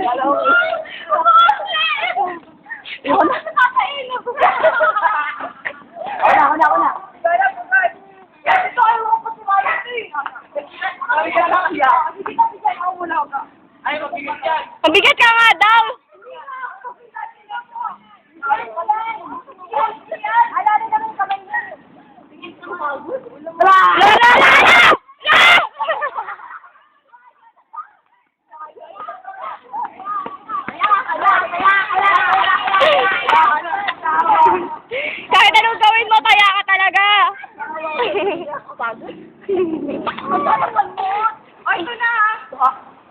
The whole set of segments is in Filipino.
Ako na. Ako na. Ito kayo mga pasimayan eh. Ay, mabigat yan. Mabigat ka nga daw! Kahit anong gawin mo, taya ka talaga! Ay, ito na!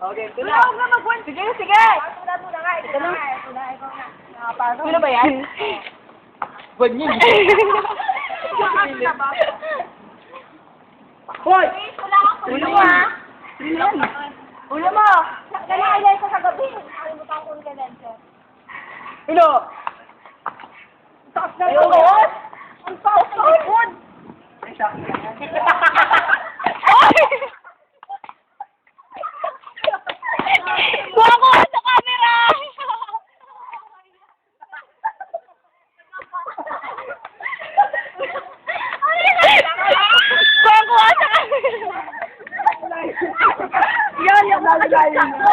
Okay, ito Wala akong mag-1. Sige! Ito na. Sino ba yan? Buwan yun. Hoy! Ulo mo ah! Ulo mo! Kailangan ko sa gabi. Nakalimutan ko yung condenser. Ulo! Taas na ito! Ang taas ng likod! Kuha ko sa camera! Kuha sa camera! Yan yung nalagayin mo.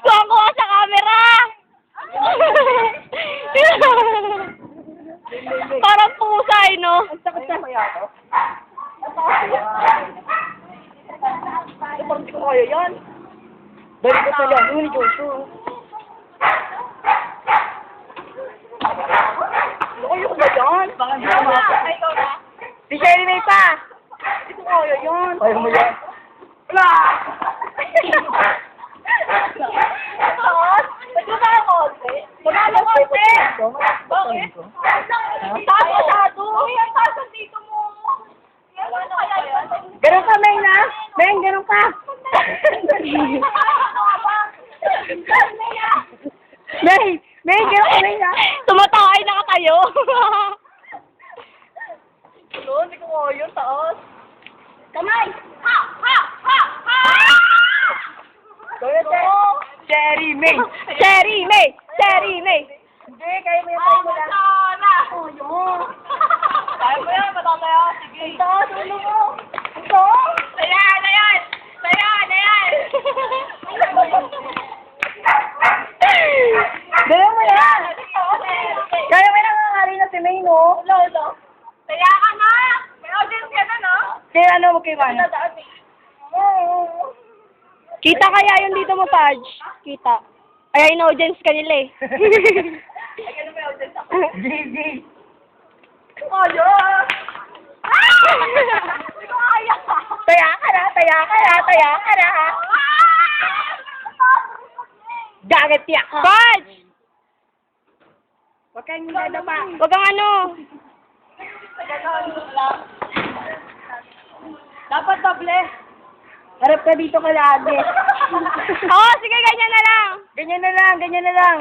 Kuha sa camera! Parang pusay, no? Ang sakit sa kaya ko. Parang di ko kaya yan. Balik ko sa lang. Uni, Joshua. Ano ko ba yan? Baka hindi ko Ay, ikaw na. Si Sherry May pa! Hindi ko kaya yan. Kaya mo yan. Wala! Ba't mo ba ang konti? Wala na konti! Bakit? Taas masyado! Uy, ang taas ang dito mo! Ganun ka, May na? May, ganun ka! May, ganun ka, May na? Tumatay na ka tayo. Hindi ko kaya, taas. Kamay! Ha! Kaya, Cherry May! Cherry May! Cherry May! Hindi, kaya mo yan, kaya mo lang. Oh, yun. Kaya mo yan, matatayo. Sige. Ang taas, ulo mo. Ang taas. Ayan! Kaya mo yan. Kaya mo yan, nangangali na si May, no? Ulo. Kaya ka na! May audience ka na, no? Kaya ano, magkaibahan. Kita kaya yun dito mo, Pudge? Kita. Ay, in-audience ka nila eh. Ay, ano ba yung audience ako? GG! Kaya! Hindi ko kaya. Taya ka na. Gagat ya. Pudge! Huwag kang dadapa. Huwag kang ano. Dapat doble. Harap ka dito ka lagi. Oo, sige, ganyan na lang. Ganyan na lang.